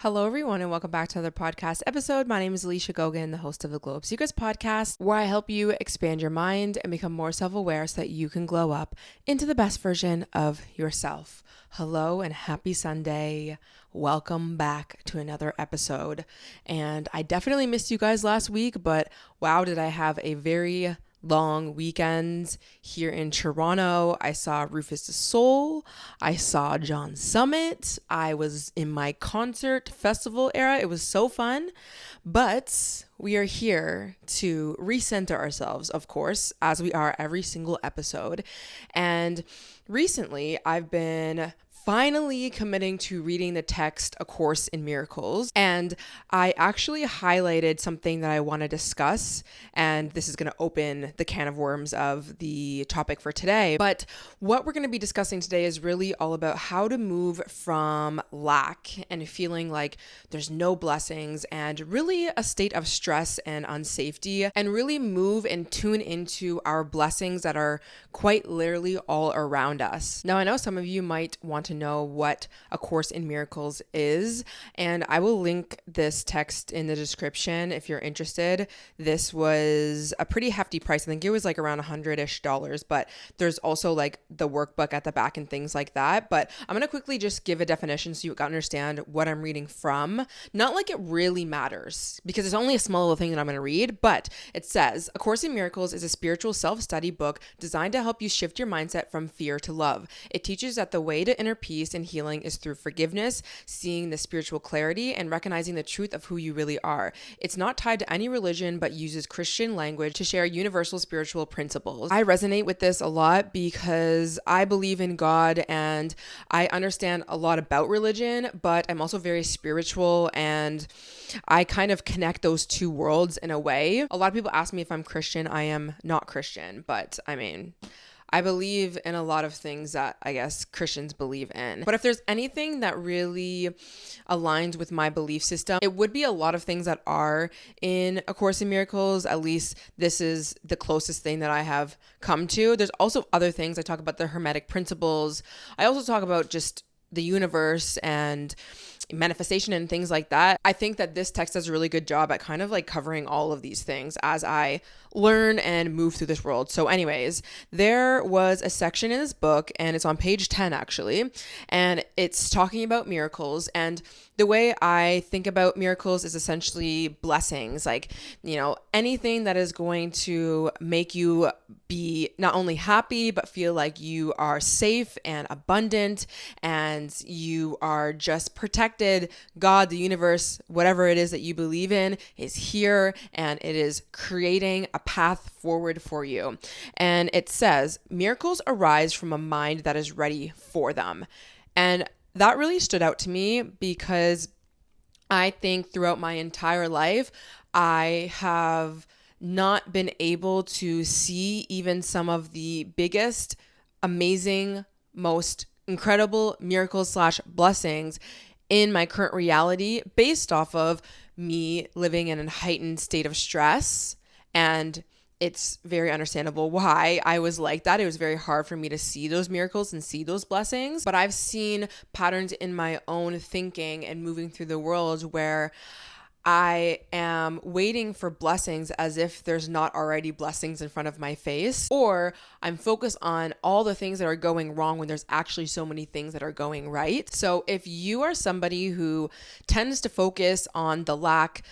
Hello, everyone, and welcome back to another podcast episode. My name is Alicia Gogan, the host of the Glow Up Secrets podcast, where I help you expand your mind and become more self-aware so that you can glow up into the best version of yourself. Hello, and happy Sunday. Welcome back to another episode. And I definitely missed you guys last week, but wow, did I have a very long weekends here in Toronto. I saw Rufus the Soul. I saw John Summit. I was in my concert festival era. It was so fun. But we are here to recenter ourselves, of course, as we are every single episode. And recently, I've been finally committing to reading the text A Course in Miracles. And I actually highlighted something that I want to discuss. And this is going to open the can of worms of the topic for today. But what we're going to be discussing today is really all about how to move from lack and feeling like there's no blessings and really a state of stress and unsafety, and really move and tune into our blessings that are quite literally all around us. Now, I know some of you might want to know what A Course in Miracles is, and I will link this text in the description if you're interested. This was a pretty hefty price. I think it was like around $100-ish, but there's also like the workbook at the back and things like that. But I'm going to quickly just give a definition so you can understand what I'm reading from. Not like it really matters because it's only a small little thing that I'm going to read, but it says, A Course in Miracles is a spiritual self-study book designed to help you shift your mindset from fear to love. It teaches that the way to inner peace and healing is through forgiveness, seeing the spiritual clarity, and recognizing the truth of who you really are. It's not tied to any religion, but uses Christian language to share universal spiritual principles. I resonate with this a lot because I believe in God and I understand a lot about religion, but I'm also very spiritual and I kind of connect those two worlds in a way. A lot of people ask me if I'm Christian. I am not Christian, but I believe in a lot of things that I guess Christians believe in. But if there's anything that really aligns with my belief system, it would be a lot of things that are in A Course in Miracles. At least this is the closest thing that I have come to. There's also other things. I talk about the Hermetic principles. I also talk about just the universe and manifestation and things like that. I think that this text does a really good job at kind of like covering all of these things as I learn and move through this world. So anyways, there was a section in this book and it's on page 10 actually, and it's talking about miracles. And the way I think about miracles is essentially blessings, like, anything that is going to make you be not only happy, but feel like you are safe and abundant and you are just protected. God, the universe, whatever it is that you believe in is here and it is creating a path forward for you. And it says, miracles arise from a mind that is ready for them. And that really stood out to me because I think throughout my entire life, I have not been able to see even some of the biggest, amazing, most incredible miracles / blessings in my current reality based off of me living in a heightened state of stress. And it's very understandable why I was like that. It was very hard for me to see those miracles and see those blessings. But I've seen patterns in my own thinking and moving through the world where I am waiting for blessings as if there's not already blessings in front of my face, or I'm focused on all the things that are going wrong when there's actually so many things that are going right. So if you are somebody who tends to focus on the lack,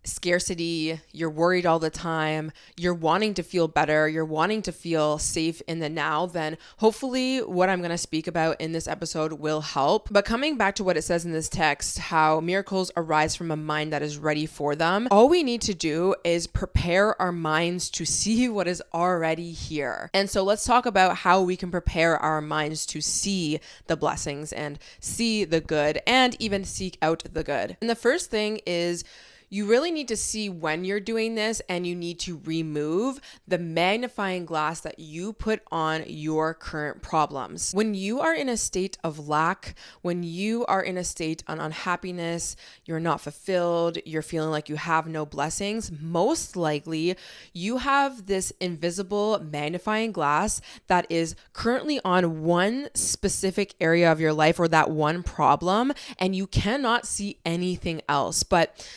scarcity, you're worried all the time, you're wanting to feel better, you're wanting to feel safe in the now, then hopefully what I'm going to speak about in this episode will help. But coming back to what it says in this text, how miracles arise from a mind that is ready for them, all we need to do is prepare our minds to see what is already here. And so let's talk about how we can prepare our minds to see the blessings and see the good and even seek out the good. And the first thing is You really need to see when you're doing this, and you need to remove the magnifying glass that you put on your current problems. When you are in a state of lack, when you are in a state of unhappiness, you're not fulfilled, you're feeling like you have no blessings, most likely you have this invisible magnifying glass that is currently on one specific area of your life or that one problem, and you cannot see anything else. But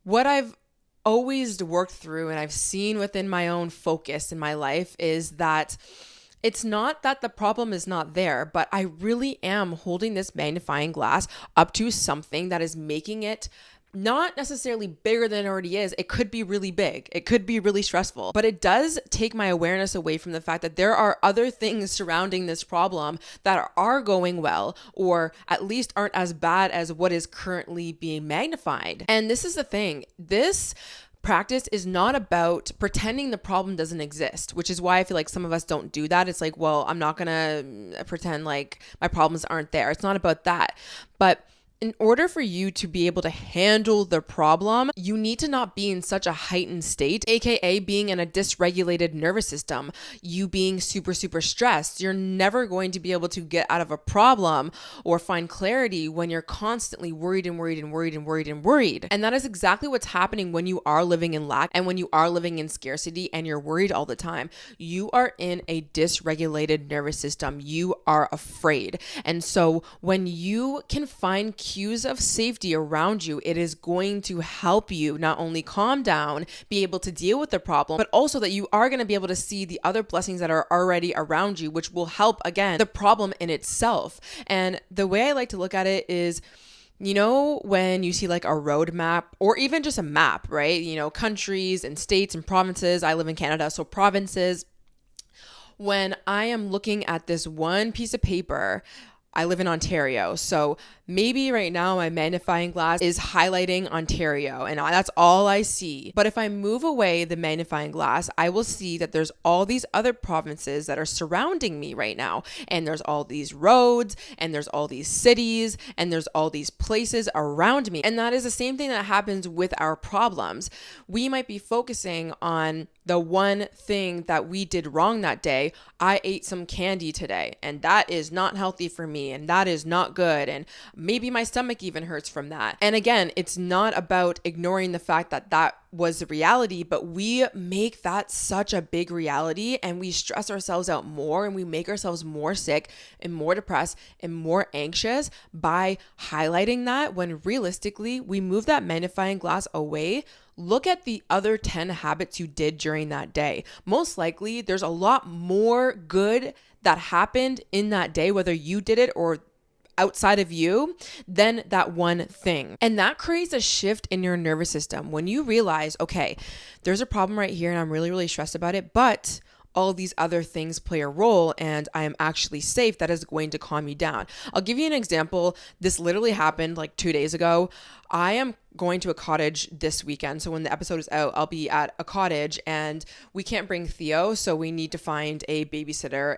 what I've always worked through and I've seen within my own focus in my life is that it's not that the problem is not there, but I really am holding this magnifying glass up to something that is making it not necessarily bigger than it already is. It could be really big. It could be really stressful, but it does take my awareness away from the fact that there are other things surrounding this problem that are going well, or at least aren't as bad as what is currently being magnified. And this is the thing. This practice is not about pretending the problem doesn't exist, which is why I feel like some of us don't do that. It's like, well, I'm not going to pretend like my problems aren't there. It's not about that. But in order for you to be able to handle the problem, you need to not be in such a heightened state, aka being in a dysregulated nervous system, you being super, super stressed. You're never going to be able to get out of a problem or find clarity when you're constantly worried and worried and worried and worried and worried. And that is exactly what's happening when you are living in lack and when you are living in scarcity and you're worried all the time. You are in a dysregulated nervous system. You are afraid. And so when you can find cues of safety around you, it is going to help you not only calm down, be able to deal with the problem, but also that you are going to be able to see the other blessings that are already around you, which will help, again, the problem in itself. And the way I like to look at it is, you know, when you see like a road map or even just a map, right? You know, countries and states and provinces. I live in Canada, so provinces. When I am looking at this one piece of paper, I live in Ontario, so maybe right now my magnifying glass is highlighting Ontario and that's all I see. But if I move away the magnifying glass, I will see that there's all these other provinces that are surrounding me right now. And there's all these roads and there's all these cities and there's all these places around me. And that is the same thing that happens with our problems. We might be focusing on the one thing that we did wrong that day. I ate some candy today and that is not healthy for me and that is not good. And maybe my stomach even hurts from that. And again, it's not about ignoring the fact that that was the reality, but we make that such a big reality and we stress ourselves out more and we make ourselves more sick and more depressed and more anxious by highlighting that, when realistically we move that magnifying glass away. Look at the other 10 habits you did during that day. Most likely there's a lot more good that happened in that day, whether you did it or outside of you, than that one thing. And that creates a shift in your nervous system when you realize, okay, there's a problem right here and I'm really, really stressed about it, but all these other things play a role and I am actually safe. That is going to calm you down. I'll give you an example. This literally happened like 2 days ago. I am going to a cottage this weekend. So when the episode is out, I'll be at a cottage and we can't bring Theo. So we need to find a babysitter,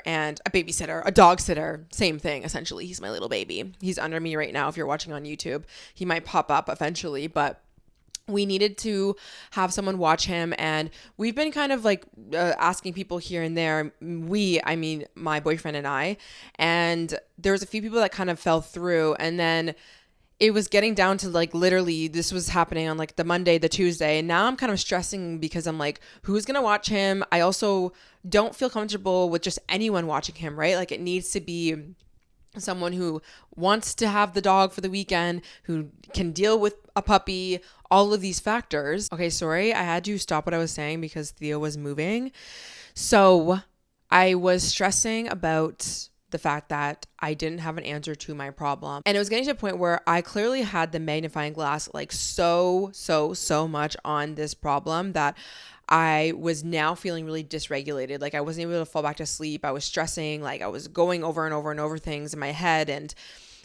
a dog sitter, same thing. Essentially, he's my little baby. He's under me right now. If you're watching on YouTube, he might pop up eventually, but we needed to have someone watch him, and we've been kind of like asking people here and there. I mean my boyfriend and I, and there was a few people that kind of fell through, and then it was getting down to like literally this was happening on like the Monday, the Tuesday, and now I'm kind of stressing because I'm like, who's gonna watch him? I also don't feel comfortable with just anyone watching him, right? Like it needs to be someone who wants to have the dog for the weekend, who can deal with a puppy, all of these factors. Okay, sorry, I had to stop what I was saying because Theo was moving. So I was stressing about the fact that I didn't have an answer to my problem. And it was getting to a point where I clearly had the magnifying glass like so much on this problem that I was now feeling really dysregulated. Like I wasn't able to fall back to sleep. I was stressing, like I was going over and over and over things in my head, and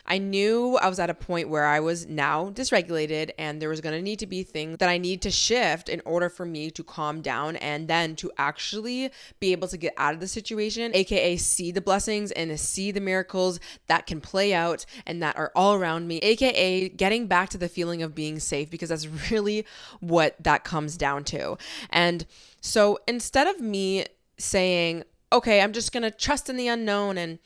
I knew I was at a point where I was now dysregulated and there was going to need to be things that I need to shift in order for me to calm down and then to actually be able to get out of the situation, aka see the blessings and see the miracles that can play out and that are all around me, aka getting back to the feeling of being safe, because that's really what that comes down to. And so instead of me saying, okay, I'm just going to trust in the unknown and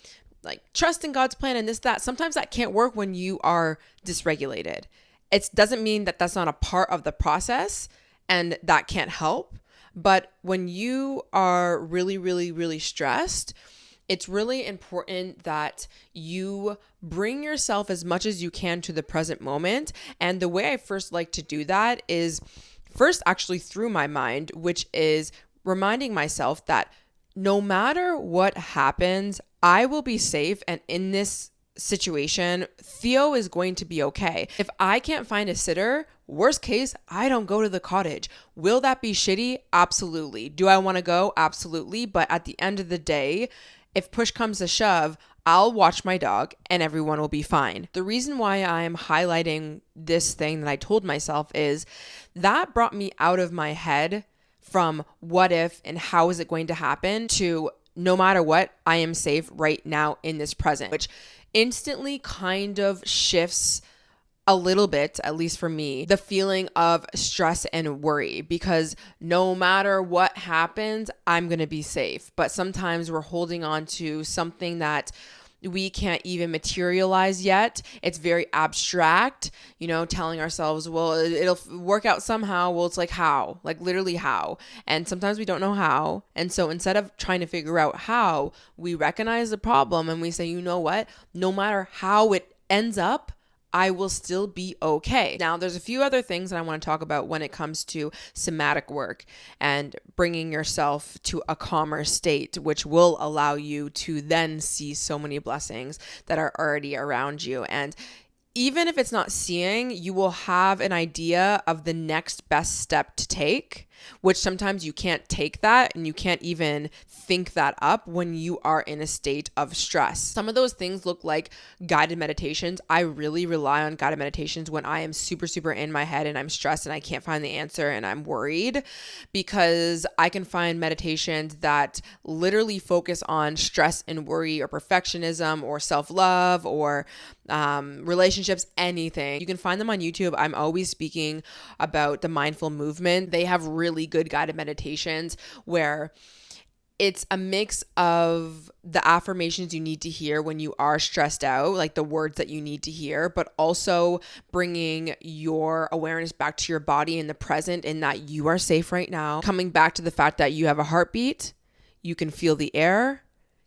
like trust in God's plan and this, that, sometimes that can't work when you are dysregulated. It doesn't mean that that's not a part of the process and that can't help. But when you are really, really, really stressed, it's really important that you bring yourself as much as you can to the present moment. And the way I first like to do that is first actually through my mind, which is reminding myself that no matter what happens, I will be safe. And in this situation, Theo is going to be okay. If I can't find a sitter, worst case, I don't go to the cottage. Will that be shitty? Absolutely. Do I want to go? Absolutely. But at the end of the day, if push comes to shove, I'll watch my dog and everyone will be fine. The reason why I'm highlighting this thing that I told myself is that brought me out of my head from what if and how is it going to happen to no matter what, I am safe right now in this present, which instantly kind of shifts a little bit, at least for me, the feeling of stress and worry, because no matter what happens, I'm going to be safe. But sometimes we're holding on to something that we can't even materialize yet. It's very abstract, telling ourselves, well, it'll work out somehow. Well, it's like how? Like literally how? And sometimes we don't know how. And so instead of trying to figure out how, we recognize the problem and we say, you know what? No matter how it ends up, I will still be okay. Now, there's a few other things that I want to talk about when it comes to somatic work and bringing yourself to a calmer state, which will allow you to then see so many blessings that are already around you. And even if it's not seeing, you will have an idea of the next best step to take, which sometimes you can't take that and you can't even think that up when you are in a state of stress. Some of those things look like guided meditations. I really rely on guided meditations when I am super, super in my head and I'm stressed and I can't find the answer and I'm worried, because I can find meditations that literally focus on stress and worry or perfectionism or self-love or relationships, anything. You can find them on YouTube. I'm always speaking about the mindful movement. They have really good guided meditations where it's a mix of the affirmations you need to hear when you are stressed out, like the words that you need to hear, but also bringing your awareness back to your body in the present, in that you are safe right now. Coming back to the fact that you have a heartbeat, you can feel the air.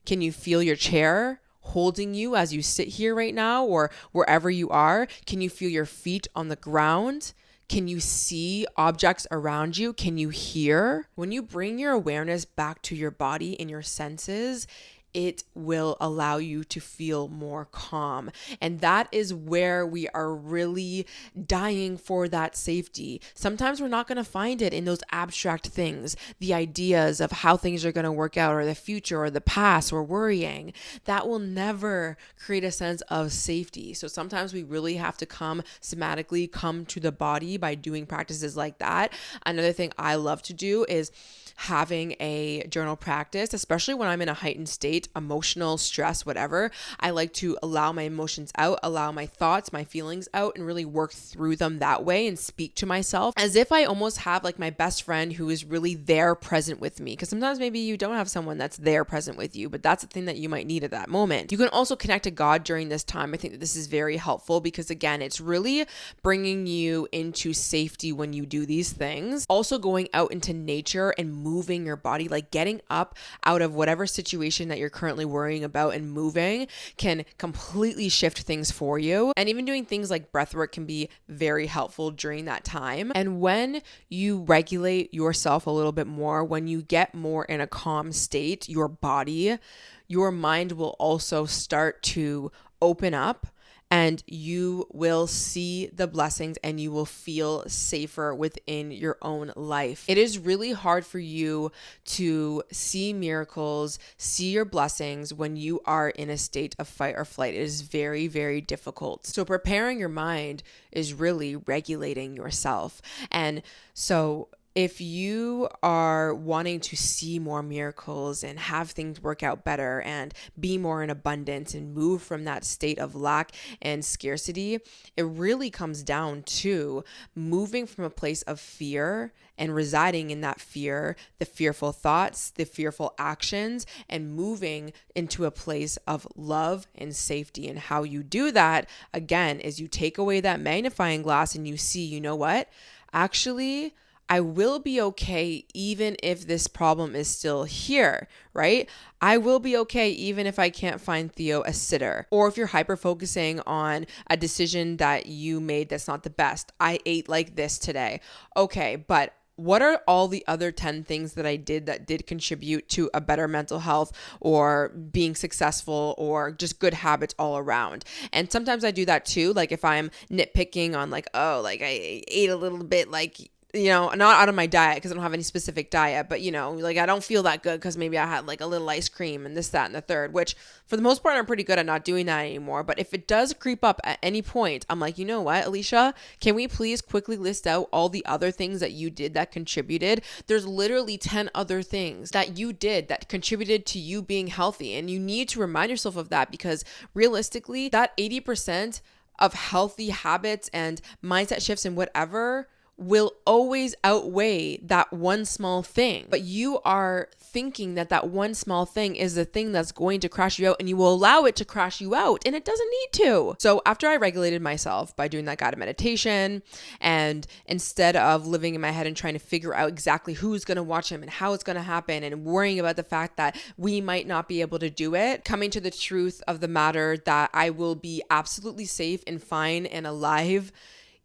Can you feel your chair holding you as you sit here right now or wherever you are? Can you feel your feet on the ground? Can you see objects around you? Can you hear? When you bring your awareness back to your body and your senses, it will allow you to feel more calm. And that is where we are really dying for that safety. Sometimes we're not going to find it in those abstract things, the ideas of how things are going to work out or the future or the past or worrying. That will never create a sense of safety. So sometimes we really have to come to the body by doing practices like that. Another thing I love to do is having a journal practice, especially when I'm in a heightened state, emotional, stress, whatever. I like to allow my emotions out, allow my thoughts, my feelings out, and really work through them that way and speak to myself as if I almost have like my best friend who is really there present with me. Because sometimes maybe you don't have someone that's there present with you, but that's the thing that you might need at that moment. You can also connect to God during this time. I think that this is very helpful because, again, it's really bringing you into safety when you do these things. Also going out into nature and moving your body, like getting up out of whatever situation that you're currently worrying about and moving can completely shift things for you. And even doing things like breath work can be very helpful during that time. And when you regulate yourself a little bit more, when you get more in a calm state, your body, your mind will also start to open up and you will see the blessings and you will feel safer within your own life. It is really hard for you to see miracles, see your blessings when you are in a state of fight or flight. It is very, very difficult. So preparing your mind is really regulating yourself. And so if you are wanting to see more miracles and have things work out better and be more in abundance and move from that state of lack and scarcity, it really comes down to moving from a place of fear and residing in that fear, the fearful thoughts, the fearful actions, and moving into a place of love and safety. And how you do that, again, is you take away that magnifying glass and you see, you know what? Actually, I will be okay even if this problem is still here, right? I will be okay even if I can't find Theo a sitter. Or if you're hyper focusing on a decision that you made that's not the best. I ate like this today. Okay, but what are all the other 10 things that I did that did contribute to a better mental health or being successful or just good habits all around? And sometimes I do that too. Like if I'm nitpicking on like, oh, like I ate a little bit like, you know, not out of my diet because I don't have any specific diet, but you know, like I don't feel that good because maybe I had like a little ice cream and this, that, and the third, which for the most part, I'm pretty good at not doing that anymore. But if it does creep up at any point, I'm like, you know what, Alicia, can we please quickly list out all the other things that you did that contributed? There's literally 10 other things that you did that contributed to you being healthy. And you need to remind yourself of that because realistically, that 80% of healthy habits and mindset shifts and whatever will always outweigh that one small thing. But you are thinking that that one small thing is the thing that's going to crash you out, and you will allow it to crash you out, and it doesn't need to. So after I regulated myself by doing that guided meditation, and instead of living in my head and trying to figure out exactly who's going to watch him and how it's going to happen and worrying about the fact that we might not be able to do it, coming to the truth of the matter that I will be absolutely safe and fine and alive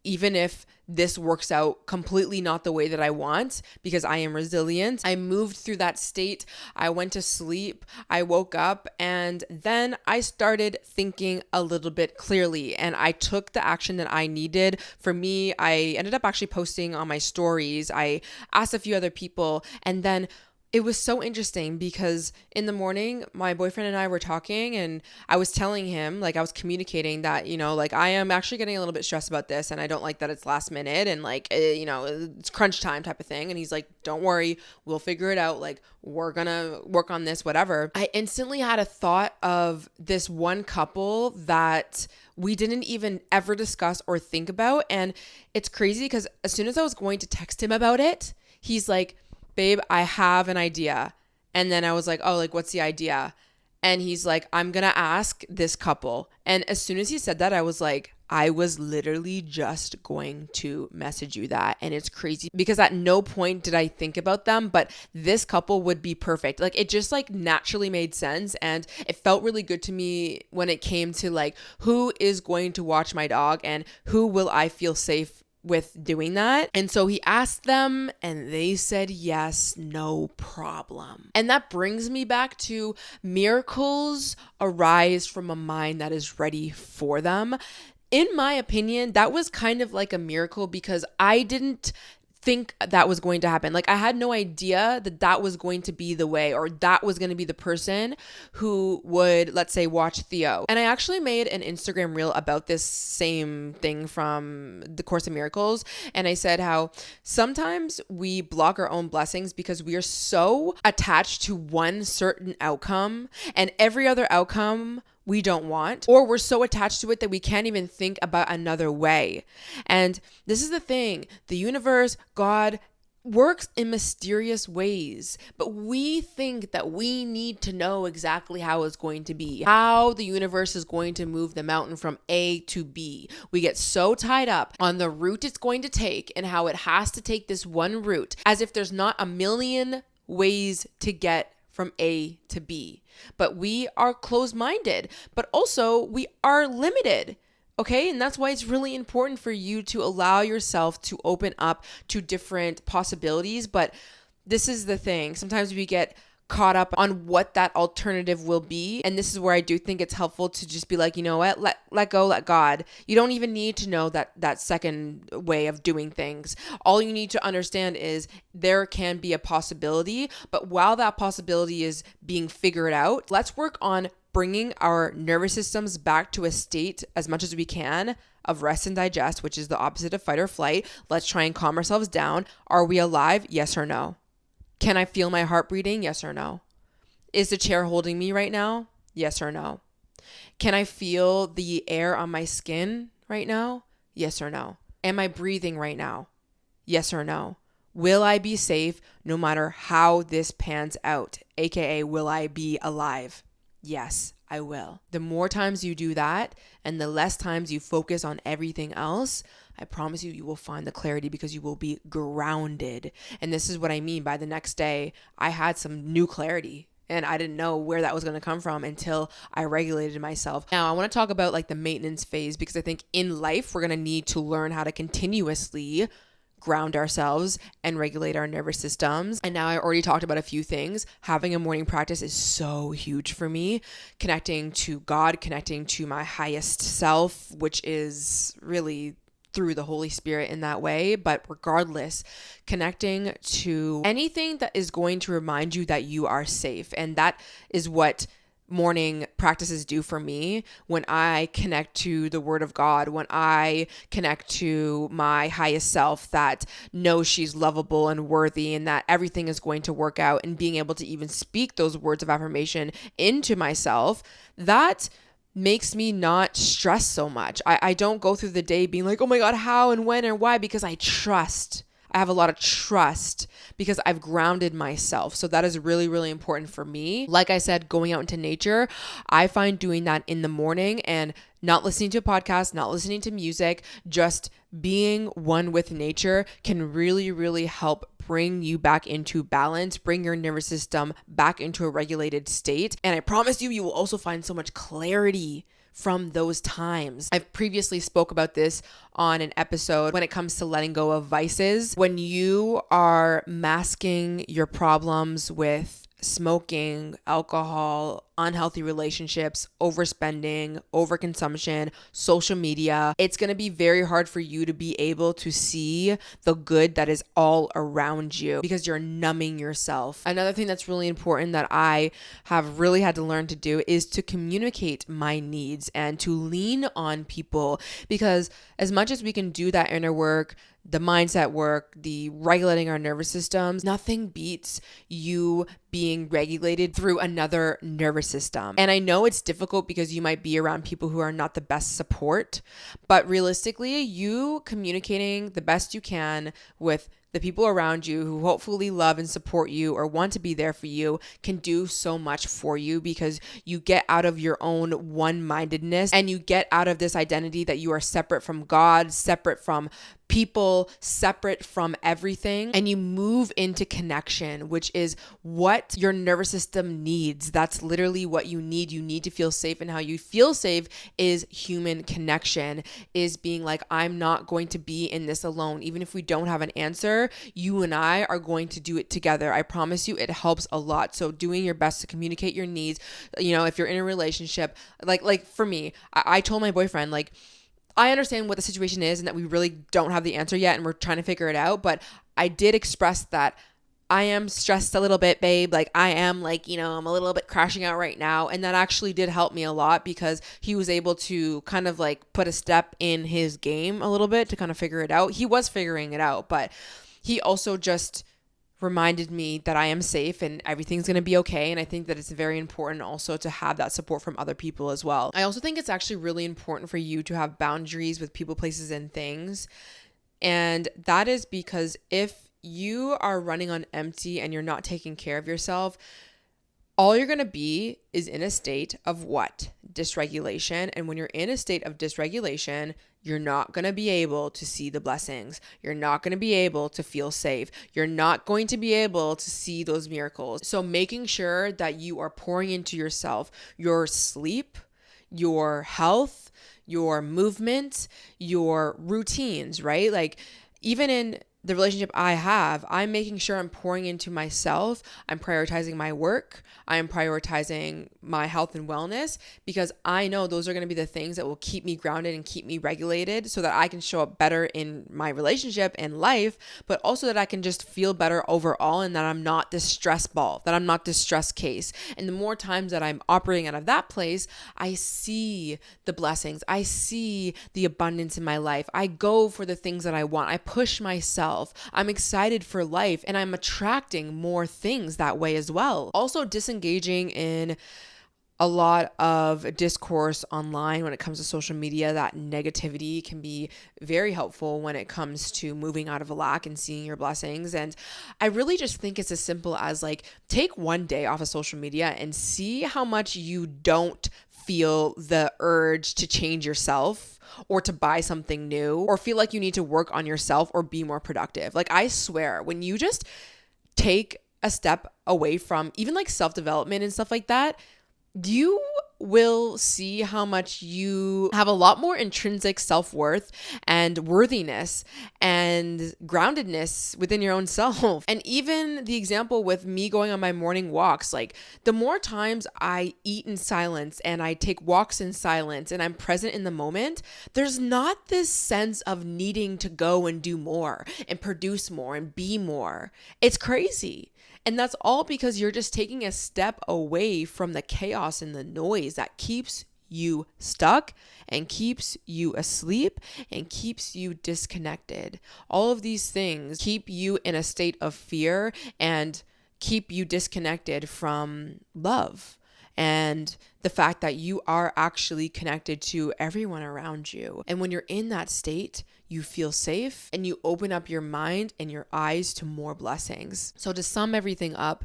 even if this works out completely not the way that I want, because I am resilient. I moved through that state. I went to sleep. I woke up, and then I started thinking a little bit clearly, and I took the action that I needed. For me, I ended up actually posting on my stories. I asked a few other people, and then it was so interesting because in the morning, my boyfriend and I were talking, and I was telling him, like, I was communicating that, you know, like, I am actually getting a little bit stressed about this, and I don't like that it's last minute, and like, you know, it's crunch time type of thing. And he's like, don't worry, we'll figure it out. Like, we're gonna work on this, whatever. I instantly had a thought of this one couple that we didn't even ever discuss or think about. And it's crazy because as soon as I was going to text him about it, he's like, babe, I have an idea. And then I was like, oh, like, what's the idea? And he's like, I'm going to ask this couple. And as soon as he said that, I was like, I was literally just going to message you that. And it's crazy because at no point did I think about them, but this couple would be perfect. Like, it just like naturally made sense. And it felt really good to me when it came to like, who is going to watch my dog and who will I feel safe with doing that. And so he asked them and they said yes, no problem. And that brings me back to miracles arise from a mind that is ready for them. In my opinion, that was kind of like a miracle because I didn't think that was going to happen. Like, I had no idea that that was going to be the way, or that was going to be the person who would, let's say, watch Theo. And I actually made an Instagram reel about this same thing from the Course in Miracles. And I said how sometimes we block our own blessings because we are so attached to one certain outcome, and every other outcome we don't want, or we're so attached to it that we can't even think about another way. And this is the thing, the universe, God, works in mysterious ways, but we think that we need to know exactly how it's going to be, how the universe is going to move the mountain from A to B. We get so tied up on the route it's going to take and how it has to take this one route, as if there's not a million ways to get from A to B. But we are closed-minded, but also we are limited. Okay. And that's why it's really important for you to allow yourself to open up to different possibilities. But this is the thing. Sometimes we get caught up on what that alternative will be. And this is where I do think it's helpful to just be like, you know what, let go, let God. You don't even need to know that second way of doing things. All you need to understand is there can be a possibility, but while that possibility is being figured out, let's work on bringing our nervous systems back to a state as much as we can of rest and digest, which is the opposite of fight or flight. Let's try and calm ourselves down. Are we alive? Yes or no? Can I feel my heart beating? Yes or no? Is the chair holding me right now? Yes or no? Can I feel the air on my skin right now? Yes or no? Am I breathing right now? Yes or no? Will I be safe no matter how this pans out? AKA, will I be alive? Yes, I will. The more times you do that and the less times you focus on everything else, I promise you will find the clarity because you will be grounded. And this is what I mean by the next day, I had some new clarity and I didn't know where that was going to come from until I regulated myself. Now, I want to talk about like the maintenance phase because I think in life, we're going to need to learn how to continuously ground ourselves and regulate our nervous systems. And now I already talked about a few things. Having a morning practice is so huge for me. Connecting to God, connecting to my highest self, which is really through the Holy Spirit in that way. But regardless, connecting to anything that is going to remind you that you are safe. And that is what morning practices do for me. When I connect to the word of God, when I connect to my highest self that knows she's lovable and worthy and that everything is going to work out, and being able to even speak those words of affirmation into myself, that makes me not stress so much. I don't go through the day being like, oh my God, how and when and why, because I trust. I have a lot of trust because I've grounded myself. So that is really, really important for me. Like I said, going out into nature, I find doing that in the morning and not listening to a podcast, not listening to music, just being one with nature can really, really help bring you back into balance, bring your nervous system back into a regulated state. And I promise you, you will also find so much clarity from those times. I've previously spoke about this on an episode when it comes to letting go of vices. When you are masking your problems with smoking, alcohol, unhealthy relationships, overspending, overconsumption, social media, it's going to be very hard for you to be able to see the good that is all around you because you're numbing yourself. Another thing that's really important that I have really had to learn to do is to communicate my needs and to lean on people, because as much as we can do that inner work, the mindset work, the regulating our nervous systems, nothing beats you being regulated through another nervous system. And I know it's difficult because you might be around people who are not the best support, but realistically, you communicating the best you can with the people around you who hopefully love and support you or want to be there for you can do so much for you, because you get out of your own one-mindedness and you get out of this identity that you are separate from God, separate from people, separate from everything, and you move into connection, which is what your nervous system needs. That's literally what you need. You need to feel safe, and how you feel safe is human connection, is being like, I'm not going to be in this alone. Even if we don't have an answer, you and I are going to do it together. I promise you, it helps a lot. So doing your best to communicate your needs, you know, if you're in a relationship, like for me, I told my boyfriend, like, I understand what the situation is and that we really don't have the answer yet and we're trying to figure it out. But I did express that I am stressed a little bit, babe. Like I am like, you know, I'm a little bit crashing out right now. And that actually did help me a lot because he was able to kind of like put a step in his game a little bit to kind of figure it out. He was figuring it out, but he also just reminded me that I am safe and everything's going to be okay. And I think that it's very important also to have that support from other people as well. I also think it's actually really important for you to have boundaries with people, places, and things. And that is because if you are running on empty and you're not taking care of yourself, all you're going to be is in a state of what? Dysregulation. And when you're in a state of dysregulation, you're not going to be able to see the blessings. You're not going to be able to feel safe. You're not going to be able to see those miracles. So making sure that you are pouring into yourself, your sleep, your health, your movement, your routines, right? Like even in the relationship I have, I'm making sure I'm pouring into myself. I'm prioritizing my work. I am prioritizing my health and wellness because I know those are going to be the things that will keep me grounded and keep me regulated so that I can show up better in my relationship and life, but also that I can just feel better overall and that I'm not this stress ball, that I'm not this stress case. And the more times that I'm operating out of that place, I see the blessings. I see the abundance in my life. I go for the things that I want. I push myself. I'm excited for life and I'm attracting more things that way as well. Also, disengaging in a lot of discourse online when it comes to social media. That negativity can be very helpful when it comes to moving out of a lack and seeing your blessings. And I really just think it's as simple as like, take one day off of social media and see how much you don't feel the urge to change yourself or to buy something new or feel like you need to work on yourself or be more productive. Like, I swear, when you just take a step away from even like self-development and stuff like that, you will see how much you have a lot more intrinsic self-worth and worthiness and groundedness within your own self. And even the example with me going on my morning walks, like the more times I eat in silence and I take walks in silence and I'm present in the moment, there's not this sense of needing to go and do more and produce more and be more. It's crazy. And that's all because you're just taking a step away from the chaos and the noise that keeps you stuck and keeps you asleep and keeps you disconnected. All of these things keep you in a state of fear and keep you disconnected from love and the fact that you are actually connected to everyone around you. And when you're in that state, you feel safe and you open up your mind and your eyes to more blessings. So to sum everything up,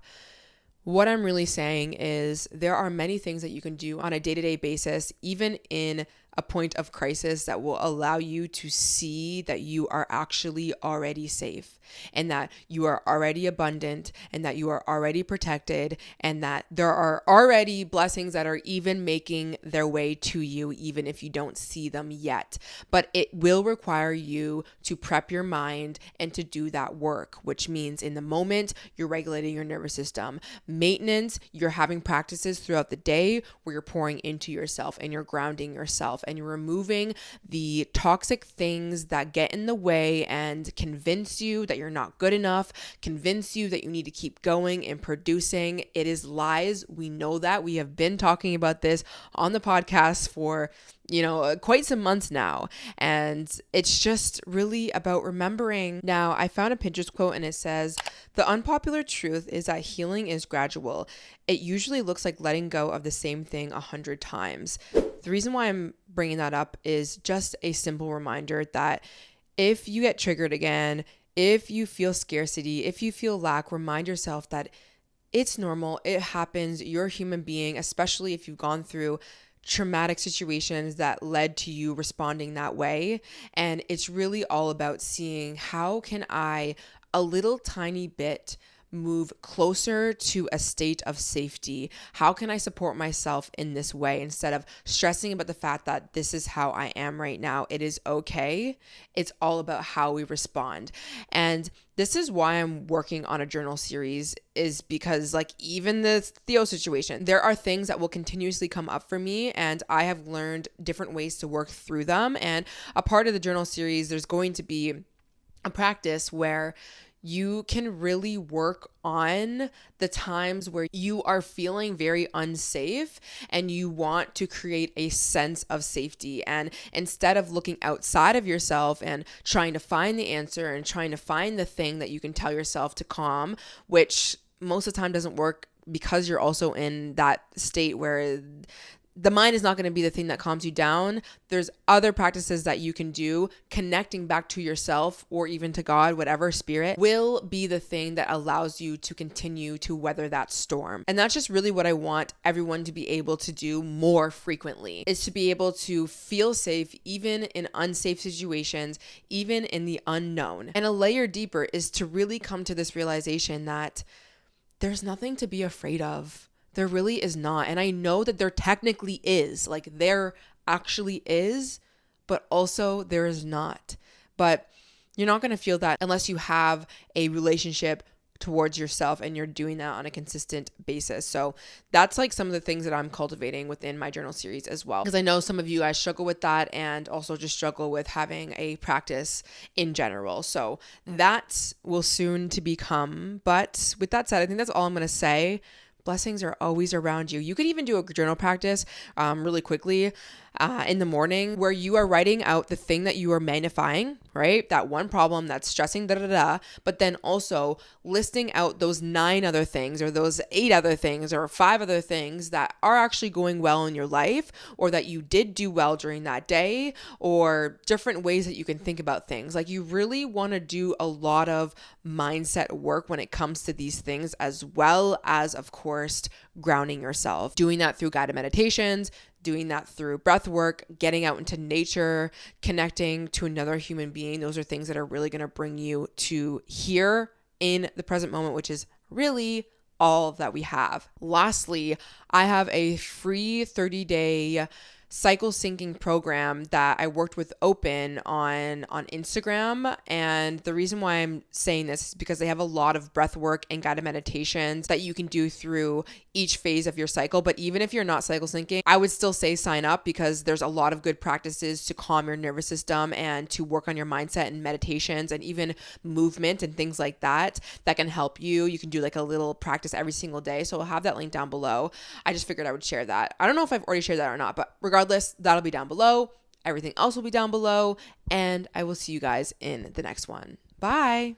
what I'm really saying is there are many things that you can do on a day-to-day basis, even in a point of crisis, that will allow you to see that you are actually already safe and that you are already abundant and that you are already protected and that there are already blessings that are even making their way to you, even if you don't see them yet. But it will require you to prep your mind and to do that work, which means in the moment, you're regulating your nervous system. Maintenance, you're having practices throughout the day where you're pouring into yourself and you're grounding yourself and you're removing the toxic things that get in the way and convince you that you're not good enough, convince you that you need to keep going and producing. It is lies. We know that. We have been talking about this on the podcast for quite some months now. And it's just really about remembering. Now, I found a Pinterest quote and it says, "The unpopular truth is that healing is gradual. It usually looks like letting go of the same thing 100 times. The reason why I'm bringing that up is just a simple reminder that if you get triggered again, if you feel scarcity, if you feel lack, remind yourself that it's normal. It happens. You're a human being, especially if you've gone through traumatic situations that led to you responding that way. And it's really all about seeing how can I a little tiny bit move closer to a state of safety? How can I support myself in this way instead of stressing about the fact that this is how I am right now? It is okay. It's all about how we respond. And this is why I'm working on a journal series, is because like even the Theo situation, there are things that will continuously come up for me and I have learned different ways to work through them. And a part of the journal series, there's going to be a practice where you can really work on the times where you are feeling very unsafe and you want to create a sense of safety. And instead of looking outside of yourself and trying to find the answer and trying to find the thing that you can tell yourself to calm, which most of the time doesn't work because you're also in that state where the mind is not going to be the thing that calms you down. There's other practices that you can do. Connecting back to yourself or even to God, whatever spirit, will be the thing that allows you to continue to weather that storm. And that's just really what I want everyone to be able to do more frequently, is to be able to feel safe even in unsafe situations, even in the unknown. And a layer deeper is to really come to this realization that there's nothing to be afraid of. There really is not. And I know that there technically is, like there actually is, but also there is not. But You're not going to feel that unless you have a relationship towards yourself and you're doing that on a consistent basis. So that's like some of the things that I'm cultivating within my journal series as well. Because I know some of you guys struggle with that and also just struggle with having a practice in general. So that will soon to become. But with that said, I think that's all I'm going to say. Blessings are always around you. You could even do a journal practice really quickly in the morning where you are writing out the thing that you are magnifying, right? That one problem that's stressing, but then also listing out those 9 other things or those 8 other things or 5 other things that are actually going well in your life or that you did do well during that day, or different ways that you can think about things. Like, you really want to do a lot of mindset work when it comes to these things, as well as, of course, grounding yourself. Doing that through guided meditations, doing that through breath work, getting out into nature, connecting to another human being. Those are things that are really going to bring you to here in the present moment, which is really all that we have. Lastly, I have a free 30-day cycle syncing program that I worked with Open on Instagram. And the reason why I'm saying this is because they have a lot of breath work and guided meditations that you can do through each phase of your cycle. But even if you're not cycle syncing, I would still say sign up, because there's a lot of good practices to calm your nervous system and to work on your mindset and meditations and even movement and things like that can help you. You can do like a little practice every single day. So I'll have that link down below. I just figured I would share that. I don't know if I've already shared that or not, but regardless, that'll be down below. Everything else will be down below. And I will see you guys in the next one. Bye.